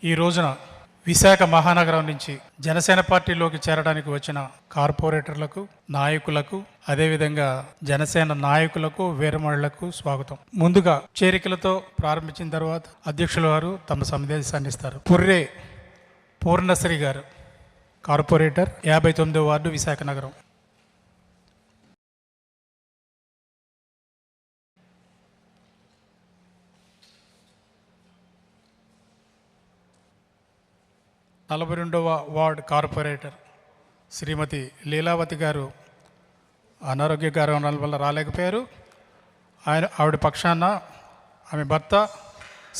ఈ రోజున విశాఖ మహానగరం నుంచి జనసేన పార్టీలోకి చేరడానికి వచ్చిన కార్పొరేటర్లకు, నాయకులకు, అదేవిధంగా జనసేన నాయకులకు, వీరమహిళలకు స్వాగతం. ముందుగా చేరికలతో ప్రారంభించిన తర్వాత అధ్యక్షుల వారు తమ సందేశాన్ని ఇస్తారు. పుర్రే పూర్ణశ్రీ గారు, కార్పొరేటర్, 59వ వార్డు, విశాఖ నగరం. నలభై 42వ వార్డ్ కార్పొరేటర్ శ్రీమతి లీలావతి గారు అనారోగ్య కారణాల వల్ల రాలేకపోయారు. ఆవిడ పక్షాన ఆమె భర్త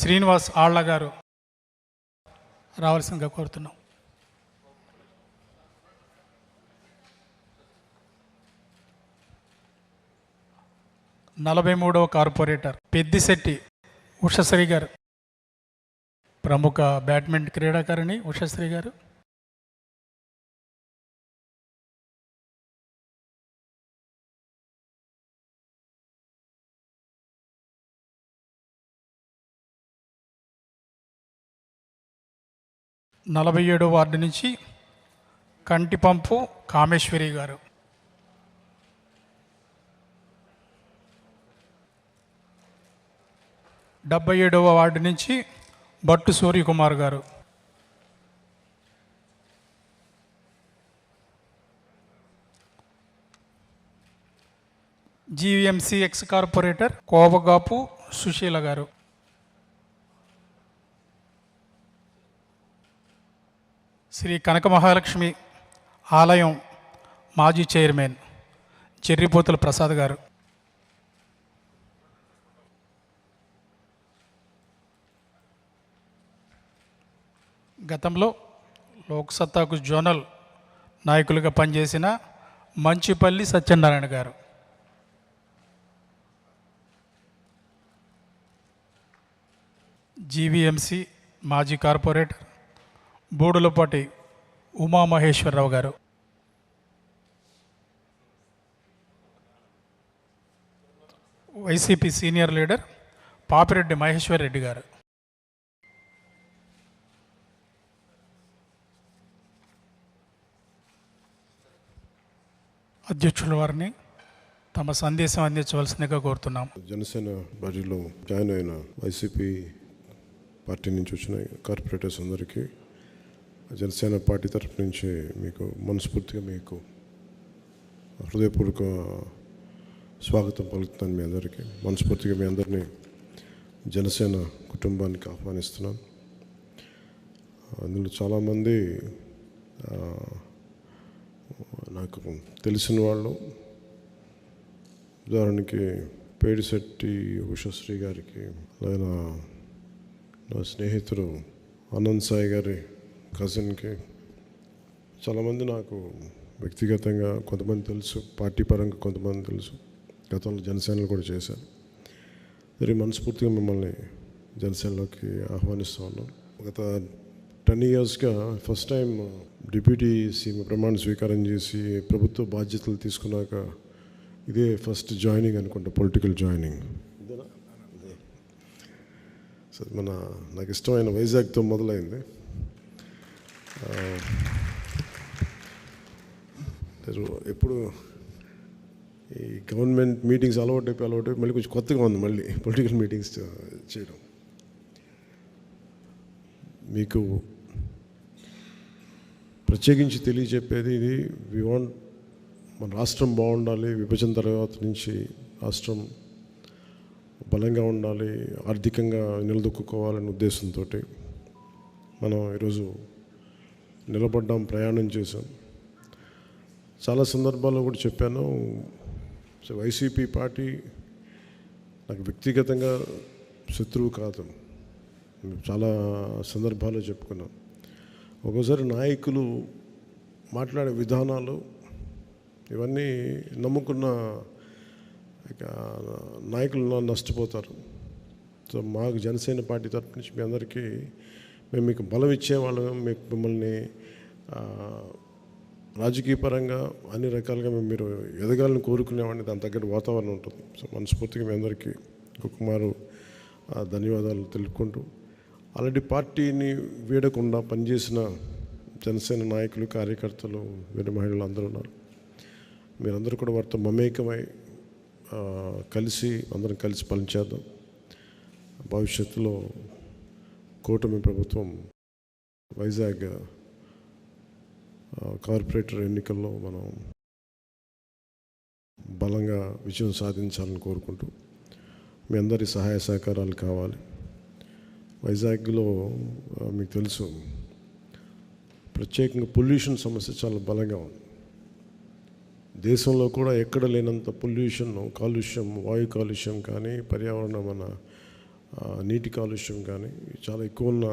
శ్రీనివాస్ ఆళ్ల గారు రావాల్సిందిగా కోరుతున్నాం. నలభై 43వ కార్పొరేటర్ పెద్దిశెట్టి ఉషశ్రీ గారు, ప్రముఖ బ్యాడ్మింటన్ క్రీడాకారిణి ఉషశ్రీ గారు. నలభై 7వ వార్డు నుంచి కంటిపంపు కామేశ్వరి గారు. 77వ వార్డు నుంచి బట్టు సూర్యకుమార్ గారు. GVMC ex corporator Kovagapu Susheela గారు. శ్రీ కనక మహాలక్ష్మి ఆలయం మాజీ చైర్మన్ చెర్రిపోతుల ప్రసాద్ గారు. గతంలో లోక్సత్తాకు జోనల్ నాయకులుగా పనిచేసిన మంచిపల్లి సత్యనారాయణ గారు. జీవీఎంసీ మాజీ కార్పొరేటర్ బూడులపాటి ఉమామహేశ్వరరావు గారు. YCP senior leader Papireddy Maheshwar Reddy గారు. అధ్యక్షుల వారిని తమ సందేశం అందించవలసిందిగా కోరుతున్నాం. జనసేన పార్టీలో జాయిన్ అయిన వైసీపీ పార్టీ నుంచి వచ్చిన కార్పొరేటర్స్ అందరికీ జనసేన పార్టీ తరఫు నుంచి మీకు మనస్ఫూర్తిగా మీకు హృదయపూర్వక స్వాగతం పలుకుతున్నాను. మీ అందరికీ మనస్ఫూర్తిగా మీ అందరినీ జనసేన కుటుంబానికి ఆహ్వానిస్తున్నాను. అందులో చాలామంది నాకు తెలిసిన వాళ్ళు, ఉదాహరణకి పేడిశెట్టి ఉషశ్రీ గారికి, అలాగే నా స్నేహితుడు ఆనంద్ సాయి గారి కజిన్కి, చాలామంది నాకు వ్యక్తిగతంగా కొంతమంది తెలుసు, పార్టీ పరంగా కొంతమంది తెలుసు, గతంలో జనసేనలో కూడా చేశాను. మరి మనస్ఫూర్తిగా మిమ్మల్ని జనసేనలోకి ఆహ్వానిస్తూ ఉన్నాం. గత 10 yearsగా ఫస్ట్ టైం డిప్యూటీ సీఎం ప్రమాణ స్వీకారం చేసి ప్రభుత్వ బాధ్యతలు తీసుకున్నాక ఇదే ఫస్ట్ జాయినింగ్ అనుకుంటా, పొలిటికల్ జాయినింగ్. సో నాకు ఇష్టమైన వైజాగ్తో మొదలైంది. ఎప్పుడు ఈ గవర్నమెంట్ మీటింగ్స్ అలవాటు మళ్ళీ కొంచెం కొత్తగా ఉంది మళ్ళీ పొలిటికల్ మీటింగ్స్ చేయడం. మీకు ప్రత్యేకించి తెలియజెప్పేది ఇది, మన రాష్ట్రం బాగుండాలి, విభజన తర్వాత నుంచి రాష్ట్రం బలంగా ఉండాలి, ఆర్థికంగా నిలదొక్కుకోవాలనే ఉద్దేశంతో మనం ఈరోజు నిలబడ్డాం, ప్రయాణం చేసాం. చాలా సందర్భాల్లో కూడా చెప్పాను, సో వైసీపీ పార్టీ నాకు వ్యక్తిగతంగా శత్రువు కాదు. చాలా సందర్భాల్లో చెప్పుకున్నాం. ఒక్కోసారి నాయకులు మాట్లాడే విధానాలు ఇవన్నీ నమ్ముకున్న నాయకులు నష్టపోతారు. సో మాకు జనసేన పార్టీ తరపు నుంచి మీ అందరికీ మేము మీకు బలం ఇచ్చేవాళ్ళం, మిమ్మల్ని రాజకీయ పరంగా అన్ని రకాలుగా మీరు ఎదగాలని కోరుకునేవాడిని, దాని తగ్గట్టు వాతావరణం ఉంటుంది. సో మనస్ఫూర్తిగా మీ అందరికీ ఇంకొక మారు ధన్యవాదాలు తెలుపుకుంటూ, అలాంటి పార్టీని వీడకుండా పనిచేసిన జనసేన నాయకులు, కార్యకర్తలు, వీర మహిళలు అందరూ ఉన్నారు. మీరందరూ కూడా వారితో మమేకమై అందరం కలిసి పనిచేద్దాం. భవిష్యత్తులో కూటమి ప్రభుత్వం వైజాగ్ కార్పొరేటర్ ఎన్నికల్లో మనం బలంగా విజయం సాధించాలని కోరుకుంటూ మీ అందరి సహాయ సహకారాలు కావాలి. వైజాగ్లో మీకు తెలుసు, ప్రత్యేకంగా పొల్యూషన్ సమస్య చాలా బలంగా ఉంది. దేశంలో కూడా ఎక్కడ లేనంత కాలుష్యం, వాయు కాలుష్యం కానీ, పర్యావరణ నీటి కాలుష్యం కానీ చాలా ఎక్కువ ఉన్న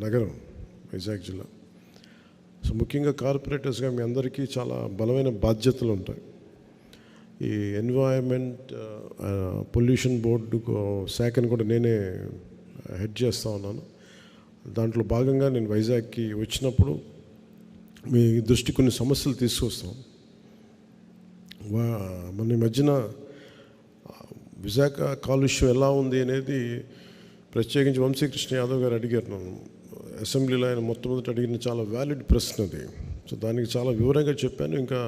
నగరం వైజాగ్ జిల్లా. సో ముఖ్యంగా కార్పొరేటర్స్గా మీ అందరికీ చాలా బలమైన బాధ్యతలు ఉంటాయి. ఈ ఎన్వైరన్మెంట్ పొల్యూషన్ బోర్డు శాఖను కూడా నేనే హెడ్ చేస్తూ ఉన్నాను. దాంట్లో భాగంగా నేను వైజాగ్కి వచ్చినప్పుడు మీ దృష్టి కొన్ని సమస్యలు తీసుకొస్తాం. మన ఈ మధ్యన విశాఖ కాలుష్యం ఎలా ఉంది అనేది ప్రత్యేకించి వంశీకృష్ణ యాదవ్ గారు అడిగారు నన్ను అసెంబ్లీలో. ఆయన మొట్టమొదటి అడిగిన చాలా వ్యాలిడ్ ప్రశ్న అది. సో దానికి చాలా వివరంగా చెప్పాను. ఇంకా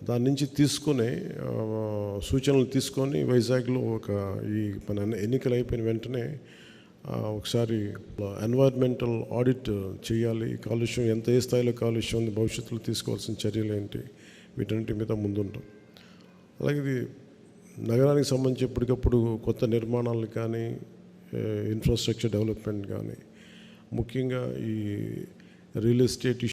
దాని నుంచి తీసుకునే సూచనలు తీసుకొని వైజాగ్లో ఈ మన ఎన్నికలు అయిపోయిన వెంటనే ఒకసారి ఎన్వైర్న్మెంటల్ ఆడిట్ చేయాలి. కాలుష్యం ఏ స్థాయిలో కాలుష్యం ఉంది, భవిష్యత్తులో తీసుకోవాల్సిన చర్యలు ఏంటి, వీటన్నిటి మీద ముందుంటాం. అలాగే ఇది నగరానికి సంబంధించి ఎప్పటికప్పుడు కొత్త నిర్మాణాలు కానీ, ఇన్ఫ్రాస్ట్రక్చర్ డెవలప్మెంట్ కానీ, ముఖ్యంగా ఈ రియల్ ఎస్టేట్